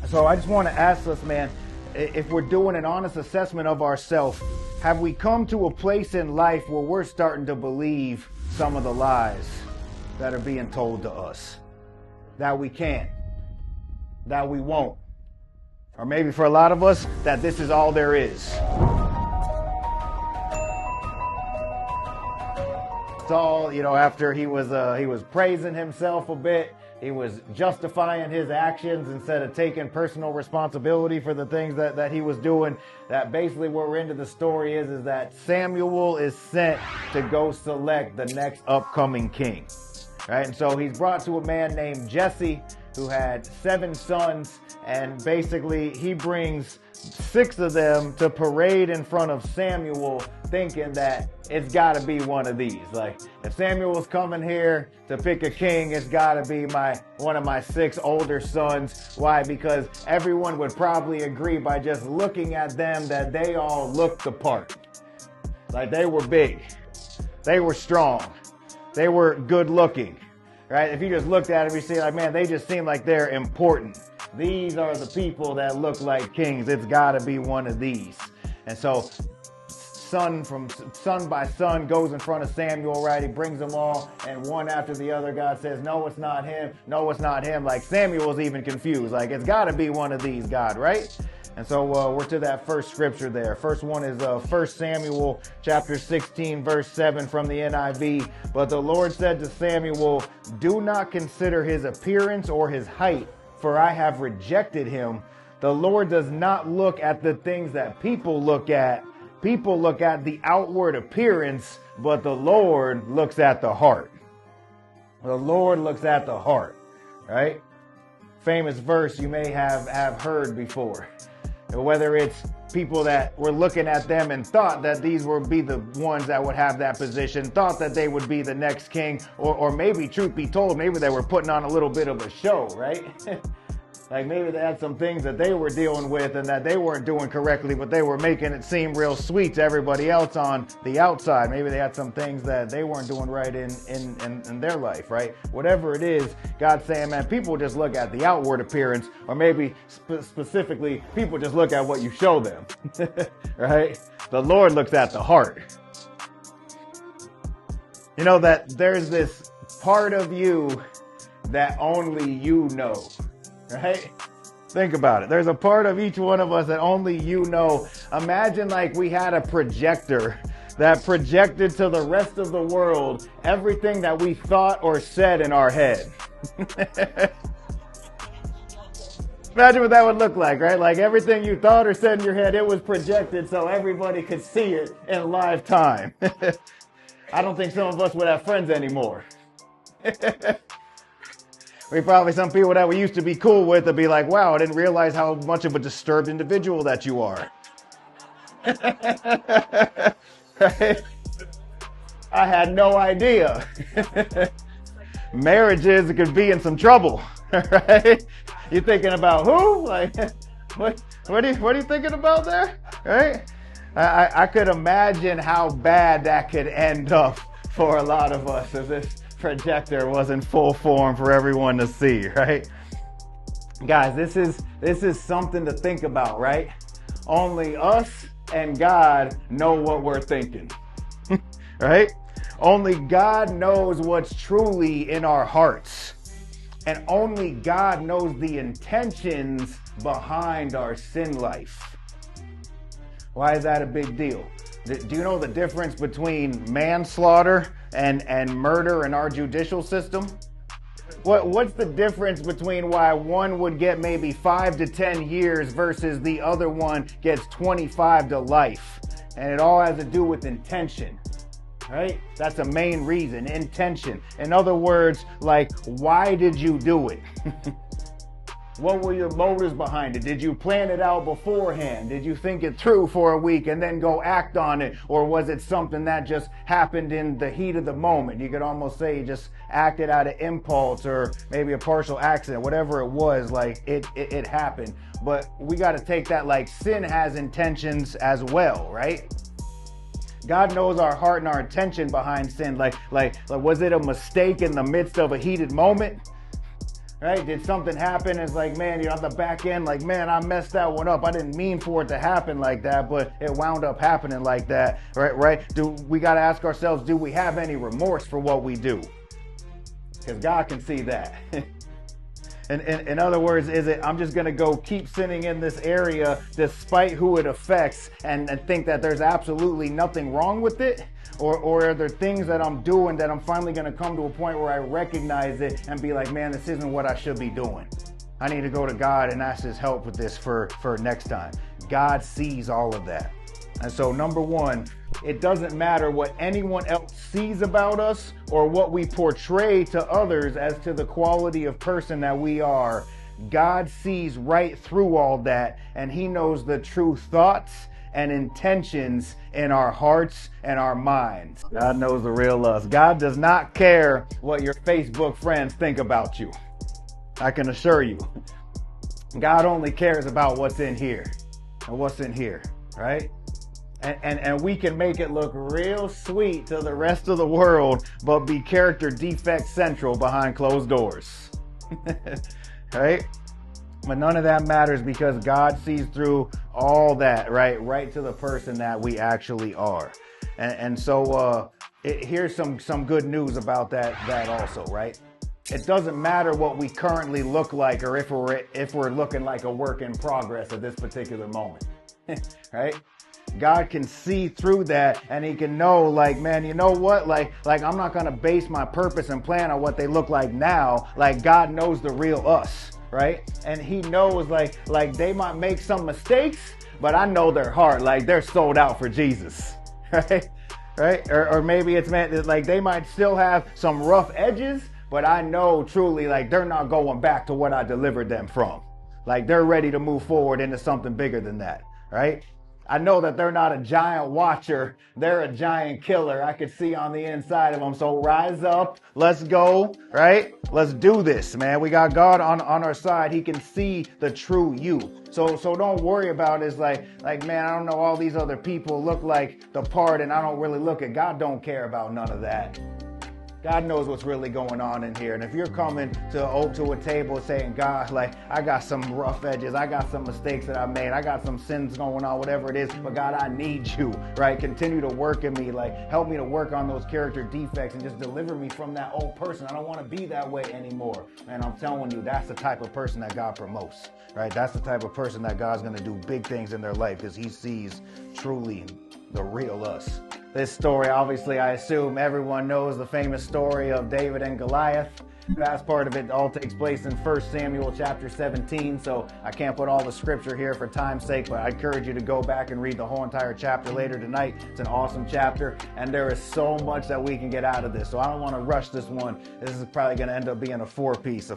So I just want to ask us, man, if we're doing an honest assessment of ourselves, have we come to a place in life where we're starting to believe some of the lies that are being told to us? That we can't, that we won't, or maybe for a lot of us, that this is all there is. Saul, after he was praising himself a bit, he was justifying his actions instead of taking personal responsibility for the things that he was doing. That basically what we're into the story is that Samuel is sent to go select the next upcoming king. Right? And so he's brought to a man named Jesse who had 7 sons, and basically he brings 6 of them to parade in front of Samuel, thinking that it's got to be one of these. Like, if Samuel's coming here to pick a king, it's got to be one of my 6 older sons. Why? Because everyone would probably agree by just looking at them that they all looked the part. Like, they were big, they were strong, they were good looking. Right? If you just looked at them, you see, like, man, they just seem like they're important. These are the people that look like kings. It's got to be one of these. And so son by son goes in front of Samuel, right? He brings them all, and one after the other, God says, no, it's not him. No, it's not him. Like, Samuel's even confused. Like, it's got to be one of these, God, right? And so we're to that first scripture there. First one is 1 Samuel chapter 16, verse 7 from the NIV. But the Lord said to Samuel, do not consider his appearance or his height, for I have rejected him. The Lord does not look at the things that people look at. People look at the outward appearance, but the Lord looks at the heart. The Lord looks at the heart, right? Famous verse you may have heard before. Whether it's people that were looking at them and thought that these would be the ones that would have that position, thought that they would be the next king, or maybe, truth be told, maybe they were putting on a little bit of a show, right? Like, maybe they had some things that they were dealing with and that they weren't doing correctly, but they were making it seem real sweet to everybody else on the outside. Maybe they had some things that they weren't doing right in their life, right? Whatever it is, God's saying, man, people just look at the outward appearance, or maybe specifically, people just look at what you show them, right? The Lord looks at the heart. You know that there's this part of you that only you know. Right? Think about it. There's a part of each one of us that only you know. Imagine like we had a projector that projected to the rest of the world everything that we thought or said in our head. Imagine what that would look like, right? Like, everything you thought or said in your head, it was projected so everybody could see it in live time. I don't think some of us would have friends anymore. Some people that we used to be cool with would be like, wow, I didn't realize how much of a disturbed individual that you are. Right? I had no idea. Marriages could be in some trouble. Right? You thinking about who? Like, what are you thinking about there? Right? I could imagine how bad that could end up for a lot of us if this projector was in full form for everyone to see, right? Guys, this is something to think about, right? Only us and God know what we're thinking, right? Only God knows what's truly in our hearts, and only God knows the intentions behind our sin life. Why is that a big deal? Do you know the difference between manslaughter and murder in our judicial system? What's the difference between why one would get maybe 5 to 10 years versus the other one gets 25 to life? And it all has to do with intention, right? That's the main reason, intention. In other words, like, why did you do it? What were your motives behind it? Did you plan it out beforehand? Did you think it through for a week and then go act on it? Or was it something that just happened in the heat of the moment? You could almost say you just acted out of impulse or maybe a partial accident, whatever it was, like it happened. But we got to take that like sin has intentions as well, right? God knows our heart and our intention behind sin. Like was it a mistake in the midst of a heated moment? right? Did something happen? It's like, man, on the back end, like, man, I messed that one up. I didn't mean for it to happen like that, but it wound up happening like that, right? We got to ask ourselves, do we have any remorse for what we do? Because God can see that. In other words, is it, I'm just going to go keep sinning in this area despite who it affects and think that there's absolutely nothing wrong with it? Or are there things that I'm doing that I'm finally going to come to a point where I recognize it and be like, man, this isn't what I should be doing. I need to go to God and ask his help with this for next time. God sees all of that. And so number one, it doesn't matter what anyone else sees about us or what we portray to others as to the quality of person that we are. God sees right through all that, and he knows the true thoughts and intentions in our hearts and our minds. God knows the real us. God does not care what your Facebook friends think about you. I can assure you. God only cares about what's in here and what's in here, right? And we can make it look real sweet to the rest of the world, but be character defect central behind closed doors. Right? But none of that matters because God sees through all that, right to the person that we actually are. And so here's some good news about that also, right? It doesn't matter what we currently look like or if we're looking like a work in progress at this particular moment. Right? God can see through that and he can know, like, man, you know what? Like I'm not going to base my purpose and plan on what they look like now. Like God knows the real us, right? And he knows like they might make some mistakes, but I know their heart, like they're sold out for Jesus, right? Right? Or maybe it's meant like they might still have some rough edges, but I know truly like they're not going back to what I delivered them from. Like they're ready to move forward into something bigger than that, right? I know that they're not a giant watcher. They're a giant killer. I could see on the inside of them. So rise up. Let's go. Right? Let's do this, man. We got God on our side. He can see the true you. So don't worry about it. It's like, man, I don't know, all these other people look like the part and I don't really look at. God don't care about none of that. God knows what's really going on in here. And if you're coming to a table saying, God, like, I got some rough edges. I got some mistakes that I made. I got some sins going on, whatever it is. But God, I need you, right? Continue to work in me. Like, help me to work on those character defects and just deliver me from that old person. I don't want to be that way anymore. And I'm telling you, that's the type of person that God promotes, right? That's the type of person that God's going to do big things in their life because he sees truly the real us. This story, obviously, I assume everyone knows the famous story of David and Goliath. The vast part of it all takes place in 1 Samuel chapter 17, so I can't put all the scripture here for time's sake, but I encourage you to go back and read the whole entire chapter later tonight. It's an awesome chapter, and there is so much that we can get out of this, so I don't want to rush this one. This is probably going to end up being a four-piece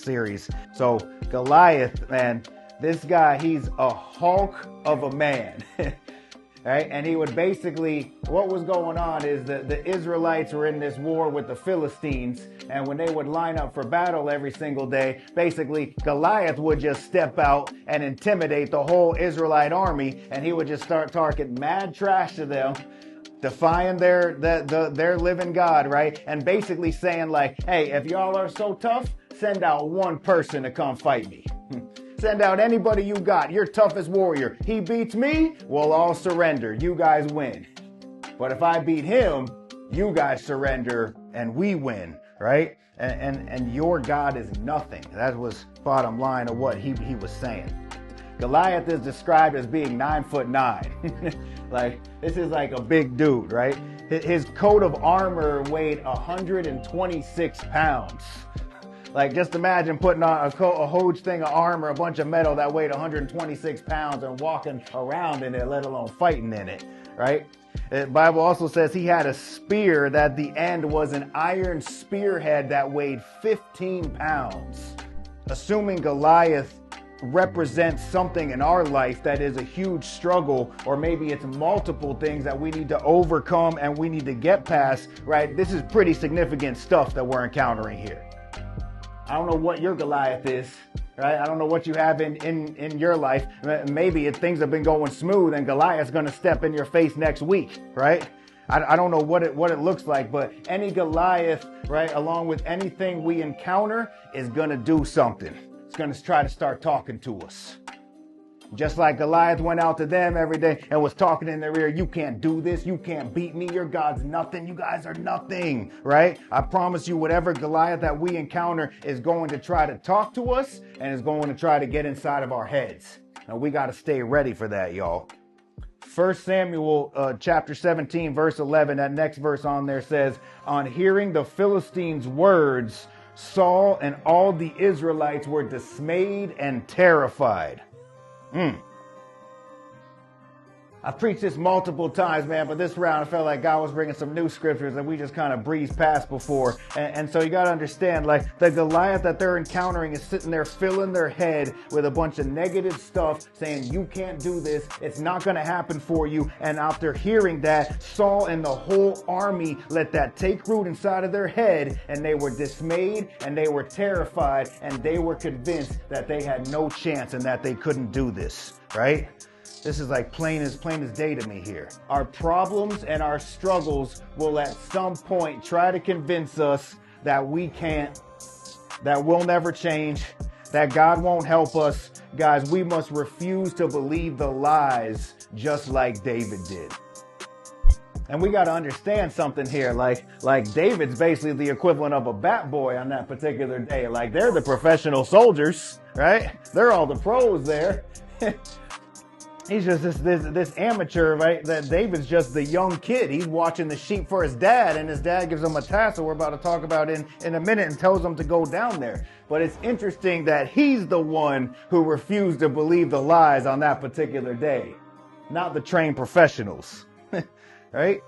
series. So Goliath, man, this guy, he's a hulk of a man. Right? And he would basically, what was going on is that the Israelites were in this war with the Philistines, and when they would line up for battle every single day, basically Goliath would just step out and intimidate the whole Israelite army, and he would just start talking mad trash to them, defying their living God, right? And basically saying like, hey, if y'all are so tough, send out one person to come fight me. Send out anybody you got, your toughest warrior. He beats me, we'll all surrender. You guys win. But if I beat him, you guys surrender and we win, right? And your God is nothing. That was bottom line of what he was saying. Goliath is described as being 9'9". Like, this is like a big dude, right? His coat of armor weighed 126 pounds. Like, just imagine putting on a huge thing of armor, a bunch of metal that weighed 126 pounds and walking around in it, let alone fighting in it, right? The Bible also says he had a spear that the end was an iron spearhead that weighed 15 pounds. Assuming Goliath represents something in our life that is a huge struggle, or maybe it's multiple things that we need to overcome and we need to get past, right? This is pretty significant stuff that we're encountering here. I don't know what your Goliath is, right? I don't know what you have in your life. Maybe if things have been going smooth and Goliath's going to step in your face next week, right? I don't know what it looks like, but any Goliath, right, along with anything we encounter is going to do something. It's going to try to start talking to us. Just like Goliath went out to them every day and was talking in their ear, you can't do this, you can't beat me, your God's nothing, you guys are nothing, right? I promise you, whatever Goliath that we encounter is going to try to talk to us and is going to try to get inside of our heads. Now we got to stay ready for that, y'all. 1 Samuel chapter 17, verse 11, that next verse on there says, on hearing the Philistines' words, Saul and all the Israelites were dismayed and terrified. I've preached this multiple times, man, but this round I felt like God was bringing some new scriptures that we just kind of breezed past before. And so you got to understand, like, the Goliath that they're encountering is sitting there filling their head with a bunch of negative stuff, saying, you can't do this, it's not going to happen for you. And after hearing that, Saul and the whole army let that take root inside of their head, and they were dismayed and they were terrified and they were convinced that they had no chance and that they couldn't do this, right? This is like plain as day to me here. Our problems and our struggles will at some point try to convince us that we can't, that we'll never change, that God won't help us. Guys, we must refuse to believe the lies just like David did. And we got to understand something here. Like David's basically the equivalent of a bat boy on that particular day. Like, they're the professional soldiers, right? They're all the pros there. He's just this amateur, right? That David's just the young kid. He's watching the sheep for his dad, and his dad gives him a tassel we're about to talk about in a minute and tells him to go down there. But it's interesting that he's the one who refused to believe the lies on that particular day, not the trained professionals, right?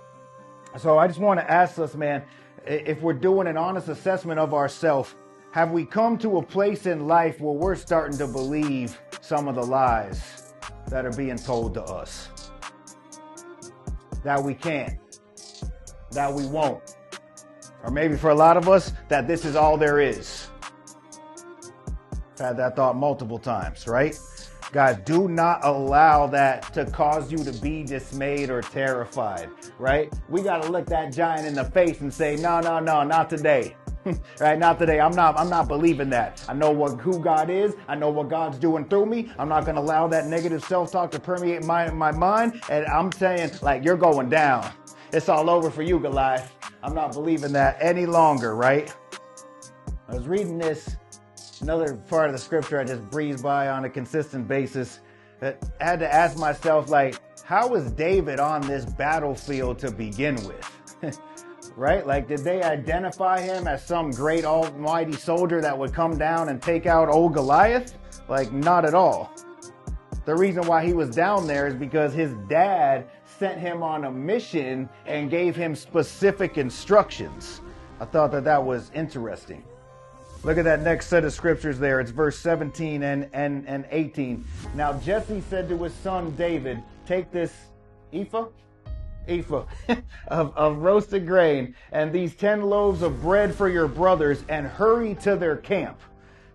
So I just want to ask us, man, if we're doing an honest assessment of ourselves, have we come to a place in life where we're starting to believe some of the lies that are being told to us? That we can't, that we won't, or maybe for a lot of us, that this is all there is. I've had that thought multiple times, right? Guys, do not allow that to cause you to be dismayed or terrified, right? We got to look that giant in the face and say, no, not today. Right? Not today. I'm not believing that. I know who God is. I know what God's doing through me. I'm not going to allow that negative self-talk to permeate my mind. And I'm saying, like, you're going down. It's all over for you, Goliath. I'm not believing that any longer, right? I was reading this, another part of the scripture I just breeze by on a consistent basis. I had to ask myself, like, how was David on this battlefield to begin with? Right? Like, did they identify him as some great almighty soldier that would come down and take out old Goliath? Like, not at all. The reason why he was down there is because his dad sent him on a mission and gave him specific instructions. I thought that was interesting. Look at that next set of scriptures there. It's verse 17 and 18. Now Jesse said to his son David, take this ephah of roasted grain and these 10 loaves of bread for your brothers and hurry to their camp.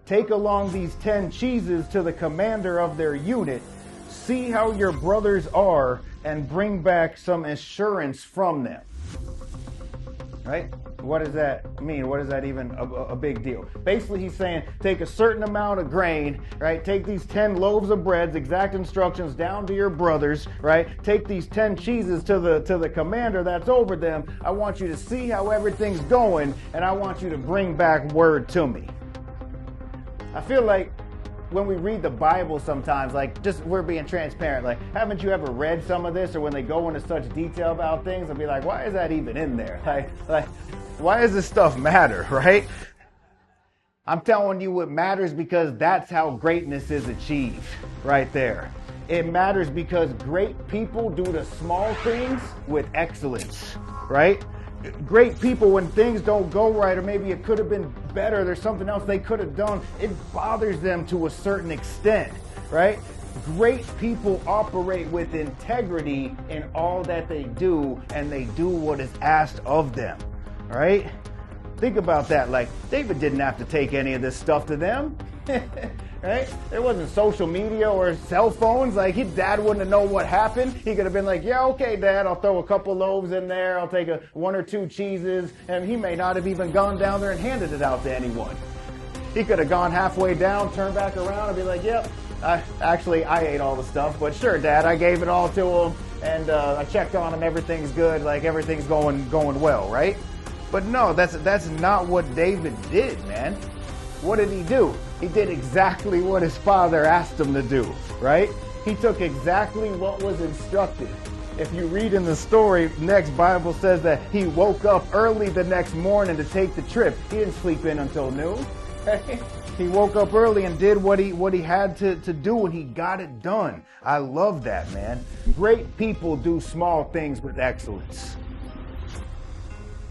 Take along these 10 cheeses to the commander of their unit. See how your brothers are and bring back some assurance from them. Right? What does that mean? What is that even a big deal? Basically, he's saying take a certain amount of grain, right? Take these 10 loaves of bread, exact instructions down to your brothers, right? Take these 10 cheeses to the commander that's over them. I want you to see how everything's going, and I want you to bring back word to me. I feel like when we read the Bible sometimes, like, just we're being transparent, like, haven't you ever read some of this, or when they go into such detail about things, I'll be like, why is that even in there? Like, why does this stuff matter, right? I'm telling you it matters because that's how greatness is achieved right there. It matters because great people do the small things with excellence, right? Great people, when things don't go right, or maybe it could have been better, there's something else they could have done, it bothers them to a certain extent, right? Great people operate with integrity in all that they do, and they do what is asked of them, right? Think about that. Like, David didn't have to take any of this stuff to them. right? There wasn't social media or cell phones. Like, his dad wouldn't have known what happened. He could have been like, yeah, okay, Dad, I'll throw a couple loaves in there. I'll take one or two cheeses. And he may not have even gone down there and handed it out to anyone. He could have gone halfway down, turned back around, and be like, yep, I ate all the stuff. But sure, Dad, I gave it all to him, and I checked on him. Everything's good. Like, everything's going well, right? But no, that's not what David did, man. What did he do? He did exactly what his father asked him to do, right? He took exactly what was instructed. If you read in the story, next Bible says that he woke up early the next morning to take the trip. He didn't sleep in until noon. Right? He woke up early and did what he had to do, and he got it done. I love that, man. Great people do small things with excellence.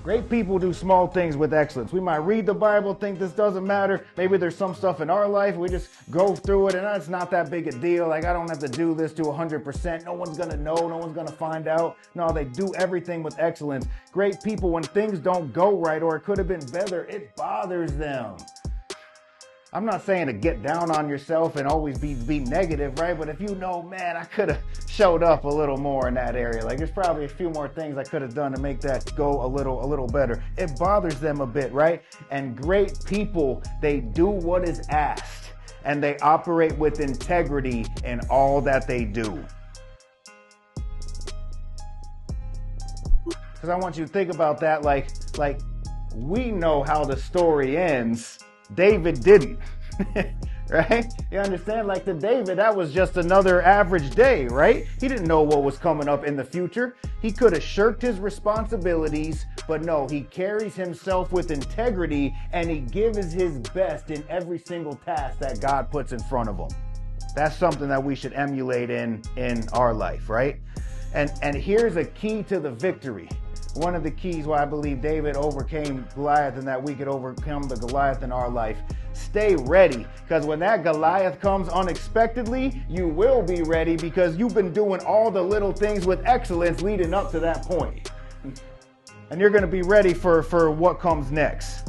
Great people do small things with excellence. We might read the Bible, think this doesn't matter. Maybe there's some stuff in our life, we just go through it, and it's not that big a deal. Like, I don't have to do this to 100%. No one's going to know. No one's going to find out. No, they do everything with excellence. Great people, when things don't go right or it could have been better, it bothers them. I'm not saying to get down on yourself and always be negative, right? But if you know, man, I could have showed up a little more in that area. Like, there's probably a few more things I could have done to make that go a little better. It bothers them a bit, right? And great people, they do what is asked, and they operate with integrity in all that they do. Because I want you to think about that, like we know how the story ends. David didn't, right? You understand? Like, to David, that was just another average day, right? He didn't know what was coming up in the future. He could have shirked his responsibilities, but no, he carries himself with integrity, and he gives his best in every single task that God puts in front of him. That's something that we should emulate in our life, right? And here's a key to the victory. One of the keys why I believe David overcame Goliath and that we could overcome the Goliath in our life. Stay ready, because when that Goliath comes unexpectedly, you will be ready because you've been doing all the little things with excellence leading up to that point. And you're going to be ready for what comes next.